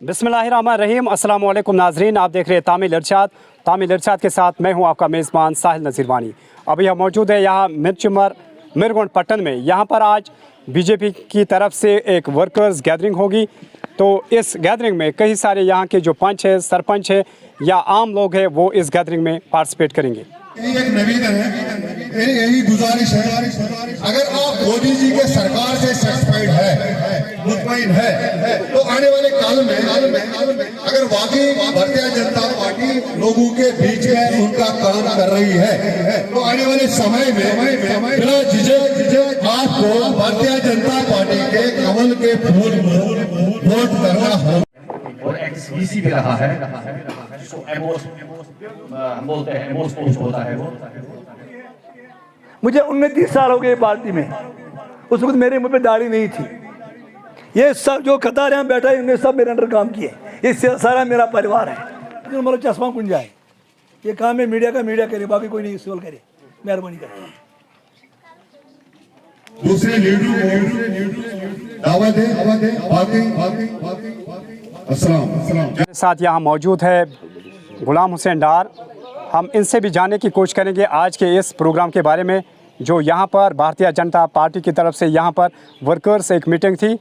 बिस्मिल्लाहिर्रहमानिर्रहीम। अस्सलाम वालेकुम नाजरीन, आप देख रहे हैं तामिल इरशाद के साथ मैं हूं आपका मेज़बान साहिल नज़ीरवानी। अभी हम मौजूद है यहाँ मिरचुमर मिरगोंड पट्टन में। यहाँ पर आज बीजेपी की तरफ से एक वर्कर्स गैदरिंग होगी। तो इस गैदरिंग में कई सारे यहाँ के जो पंच है, सरपंच है या आम लोग हैं, वो इस गैदरिंग में पार्टिसिपेट करेंगे। एक निवेदन है, मेरी यही गुजारिश है, अगर आप मोदी जी के सरकार से सेटिस्फाइड है, मुतमईन है, तो आने वाले काल में अगर वाकई भारतीय जनता पार्टी लोगों के बीच में उनका काम कर रही है, तो आने वाले समय में बिना झिझक आपको भारतीय जनता पार्टी के कमल के फूल वोट करना होगा। और एक्स-वीसी भी रहा है, हम बोलते हैं मोस्ट पोस्ट होता है वो। मुझे 29 साल हो गए पार्टी में। उस वक्त मेरे मुंह पे दाढ़ी नहीं थी। ये सब जो कतार यहाँ बैठा है, इन्होंने सब मेरे अंडर काम किए। ये सारा मेरा परिवार है। मतलब चश्मा कुंज जाए, ये काम है मीडिया का, मीडिया करे, बाकी कोई नहीं सिवल करे, मेहरबानी करे। दूसरे दावत है। साथ यहाँ मौजूद है गुलाम हुसैन डार। हम इनसे भी जानने की कोशिश करेंगे आज के इस प्रोग्राम के बारे में, जो यहाँ पर भारतीय जनता पार्टी की तरफ से यहाँ पर वर्कर्स एक मीटिंग थी।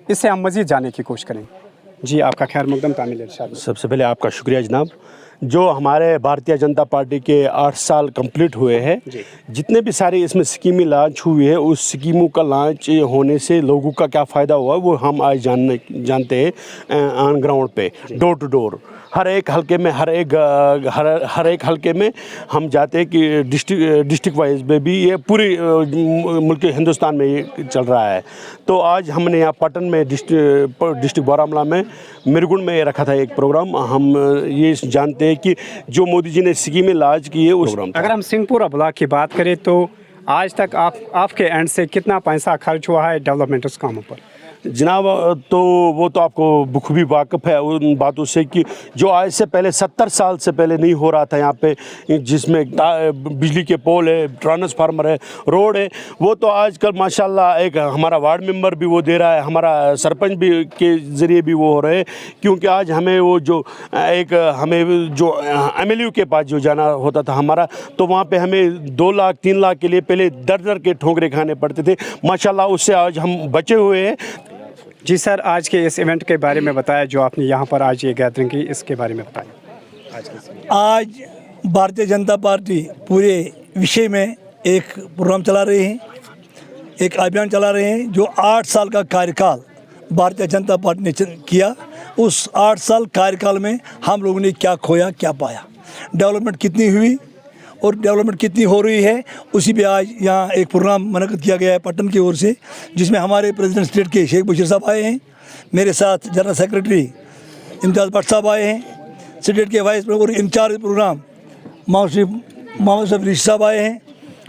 इससे हम मज़ीद जानने की कोशिश करेंगे। जी, आपका खैर मकदम तामिल इरशाद। सबसे पहले आपका शुक्रिया जनाब। जो हमारे भारतीय जनता पार्टी के 8 साल कंप्लीट हुए हैं, जितने भी सारे इसमें स्कीमें लॉन्च हुई है, उस स्कीमों का लॉन्च होने से लोगों का क्या फ़ायदा हुआ वो हम आज जानते हैं ऑन ग्राउंड पे, डोर टू डोर। हर एक हलके में हर एक हलके में हम जाते हैं कि डिस्ट्रिक्ट वाइज में भी ये पूरी मुल्क हिंदुस्तान में ये चल रहा है। तो आज हमने यहाँ पटन में डिस्ट्रिक्ट बारामूला में मिरगुंड में रखा था एक प्रोग्राम। हम ये जानते हैं कि जो मोदी जी ने स्कीमें लॉन्च की है उस प्रोग्राम। अगर हम सिंहपुरा ब्लॉक की बात करें तो आज तक आपके एंड से कितना पैसा खर्च हुआ है डेवलपमेंट उस कामों पर? जनाब, तो वो तो आपको बखूबी वाकिफ़ है उन बातों से कि जो आज से पहले 70 साल से पहले नहीं हो रहा था यहाँ पे, जिसमें बिजली के पोल है, ट्रांसफार्मर है, रोड है, वो तो आजकल माशाल्लाह एक हमारा वार्ड मेंबर भी वो दे रहा है, हमारा सरपंच भी के ज़रिए भी वो हो रहे हैं। क्योंकि आज हमें वो जो हमें जो MLU के पास जो जाना होता था हमारा, तो वहाँ पर हमें 2 लाख 3 लाख के लिए पहले दर के ठोकरे खाने पड़ते थे। माशाल्लाह उससे आज हम बचे हुए हैं। जी सर, आज के इस इवेंट के बारे में बताया जो आपने यहाँ पर आज ये गैदरिंग की, इसके बारे में बताएं। आज भारतीय जनता पार्टी पूरे विषय में एक प्रोग्राम चला रहे हैं, एक अभियान चला रहे हैं। जो 8 साल का कार्यकाल भारतीय जनता पार्टी ने किया, उस 8 साल कार्यकाल में हम लोगों ने क्या खोया क्या पाया, डेवलपमेंट कितनी हुई और डेवलपमेंट कितनी हो रही है, उसी पे आज यहाँ एक प्रोग्राम मुनक़्क़िद किया गया है पटन की ओर से, जिसमें हमारे प्रेसिडेंट स्टेट के शेख बशीर साहब आए हैं, मेरे साथ जनरल सेक्रेटरी इम्तियाज़ भट्ट साहब आए हैं, स्टेट के वाइस और इंचार्ज प्रोग्राम मोहम्मद शफी साहब आए हैं,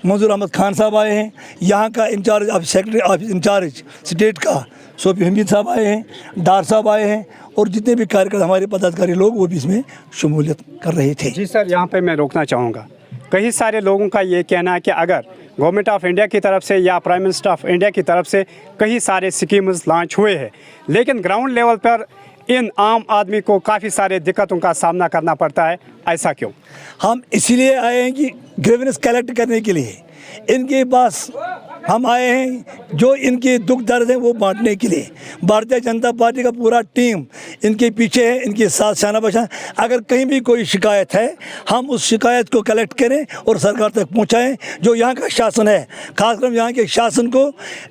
मंजूर अहमद खान साहब आए हैं, यहाँ का incharge of secretary office incharge state का सोफी हमीद साहब आए हैं, डार साहब आए हैं, और जितने भी कार्यकर्ता हमारे पदाधिकारी लोग वो भी इसमें शमूलियत कर रहे थे। जी सर, यहाँ पे मैं रोकना चाहूँगा। कई सारे लोगों का ये कहना है कि अगर गवर्नमेंट ऑफ इंडिया की तरफ से या प्राइम मिनिस्टर ऑफ इंडिया की तरफ से कई सारे स्कीम्स लॉन्च हुए हैं, लेकिन ग्राउंड लेवल पर इन आम आदमी को काफ़ी सारे दिक्कतों का सामना करना पड़ता है, ऐसा क्यों? हम इसीलिए आए हैं कि ग्रीवेंस कलेक्ट करने के लिए इनके पास हम आए हैं, जो इनके दुख दर्द हैं वो बांटने के लिए। भारतीय जनता पार्टी का पूरा टीम इनके पीछे है, इनके साथ शाना बशा। अगर कहीं भी कोई शिकायत है, हम उस शिकायत को कलेक्ट करें और सरकार तक पहुंचाएं। जो यहाँ का शासन है, खासकर यहाँ के शासन को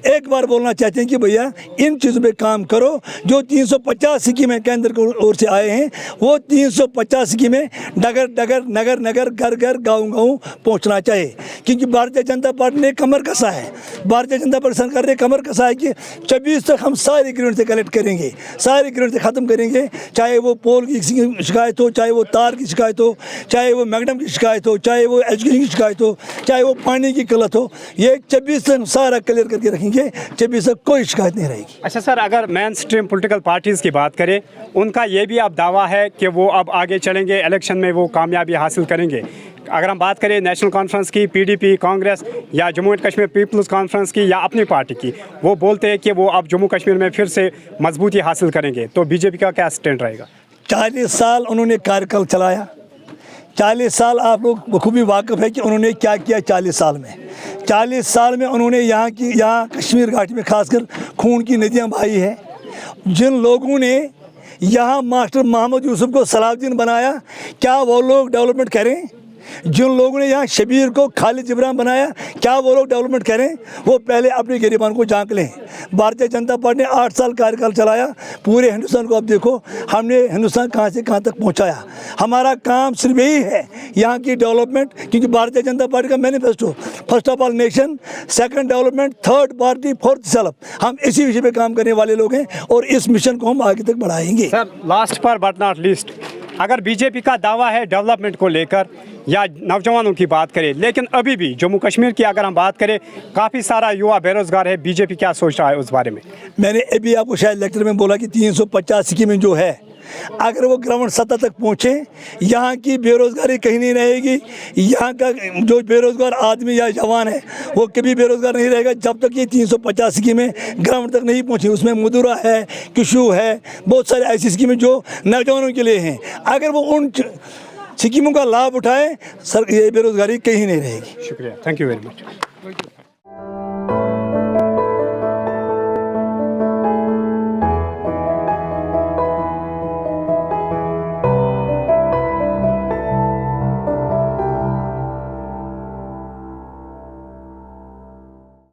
एक बार बोलना चाहते हैं कि भैया इन चीज़ों पर काम करो। जो 350 स्कीमें केंद्र की ओर से आए हैं, वो 350 स्कीमें डगर डगर नगर नगर घर घर गाँव गाँव पहुँचना चाहिए। क्योंकि भारतीय जनता पार्टी ने कमर कसा है, भारतीय जनता पार्टी सरकार ने कमर कसा है कि 26 तक हम सारी ग्रीवेंस से कलेक्ट करेंगे, सारी ग्रीवेंस से ख़त्म करेंगे। चाहे वो पोल की शिकायत हो, चाहे वो तार की शिकायत हो, चाहे वो मैगडम की शिकायत हो, चाहे वो एजुकेशन की शिकायत हो, चाहे वो पानी की किल्लत हो, ये 26 तक सारा क्लियर करके रखेंगे। 26 तक कोई शिकायत नहीं रहेगी। अच्छा सर, अगर मेन स्ट्रीम पॉलिटिकल पार्टीज़ की बात करें, उनका ये भी अब दावा है कि वो अब आगे चलेंगे, इलेक्शन में वो कामयाबी हासिल करेंगे। अगर हम बात करें नेशनल कॉन्फ्रेंस की, पीडीपी, कांग्रेस या Jammu and Kashmir people's conference की या अपनी पार्टी की, वो बोलते हैं कि वो अब जम्मू कश्मीर में फिर से मजबूती हासिल करेंगे, तो बीजेपी का क्या स्टैंड रहेगा? 40 साल उन्होंने कार्यकाल चलाया। 40 साल आप लोग बखूबी वाकिफ़ है कि उन्होंने क्या किया 40 साल में। 40 साल में उन्होंने यहाँ कश्मीर घाटी में खासकर खून की नदियाँ बहाई है। जिन लोगों ने यहाँ मास्टर मोहम्मद यूसुफ को सलाहुद्दीन बनाया, क्या वो लोग डेवलपमेंट करें? जिन लोगों ने यहाँ शबीर को खालिद जिब्रान बनाया, क्या वो लोग डेवलपमेंट करें? वो पहले अपने गिरबान को झांक लें। भारतीय जनता पार्टी ने 8 साल कार्यकाल चलाया पूरे हिंदुस्तान को। अब देखो हमने हिंदुस्तान कहाँ से कहाँ तक पहुँचाया। हमारा काम सिर्फ यही है यहाँ की डेवलपमेंट, क्योंकि भारतीय जनता पार्टी का manifesto first of all nation, second development, third party, fourth self, हम इसी विषय पे काम करने वाले लोग हैं और इस मिशन को हम आगे तक बढ़ाएंगे। सर, लास्ट पर बट नॉट लीस्ट, अगर बीजेपी का दावा है डेवलपमेंट को लेकर या नौजवानों की बात करें, लेकिन अभी भी जम्मू कश्मीर की अगर हम बात करें काफ़ी सारा युवा बेरोजगार है, बीजेपी क्या सोच रहा है उस बारे में? मैंने अभी आपको शायद लेक्चर में बोला कि 350 स्कीमें जो है, अगर वो ग्राउंड सतह तक पहुँचे, यहाँ की बेरोज़गारी कहीं नहीं रहेगी। यहाँ का जो बेरोज़गार आदमी या जवान है वो कभी बेरोज़गार नहीं रहेगा जब तक ये 350 स्कीमें ग्राउंड तक नहीं पहुँची। उसमें मुद्रा है, किशु है, बहुत सारी ऐसी स्कीमें जो नौजवानों के लिए हैं। अगर वो उन स्कीमों का लाभ उठाए, सर, ये बेरोज़गारी कहीं नहीं रहेगी। शुक्रिया, थैंक यू वेरी मच।